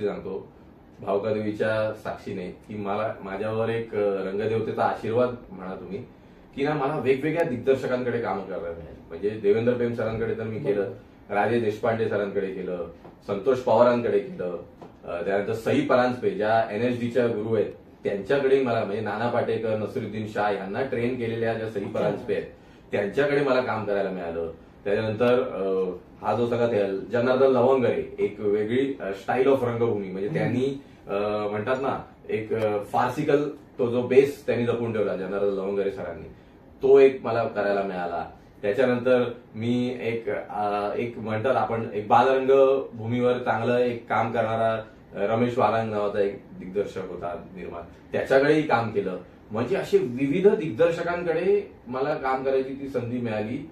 सांगतो भावकादेवीच्या साक्षीने की मला माझ्यावर एक रंगदेवतेचा आशीर्वाद म्हणा तुम्ही की ना मला वेगवेगळ्या दिग्दर्शकांकडे काम करायला मिळाली. म्हणजे देवेंद्र पेम सरांकडे तर मी केलं, राजेश देशपांडे सरांकडे केलं, संतोष पवारांकडे केलं, त्यानंतर सई परांजपे ज्या एनएसडीच्या गुरु आहेत त्यांच्याकडे मला म्हणजे नाना पाटेकर, नसरुद्दीन शाह यांना ट्रेन केलेल्या ज्या सई परांजपे आहेत त्यांच्याकडे मला काम करायला मिळालं. त्याच्यानंतर हा जो सगळा जनार्दन लवंगरे एक वेगळी स्टाईल ऑफ रंगभूमी म्हणजे त्यांनी म्हणतात ना एक फार्सिकल तो जो बेस त्यांनी जपून ठेवला जनार्दन लवंगरे सरांनी, तो एक मला करायला मिळाला. त्याच्यानंतर मी एक म्हणतात आपण एक बालरंग भूमीवर चांगलं एक काम करणारा रमेश वालांग नावाचा एक दिग्दर्शक होता निर्माण, त्याच्याकडेही काम केलं. म्हणजे असे विविध दिग्दर्शकांकडे मला काम करायची ती संधी मिळाली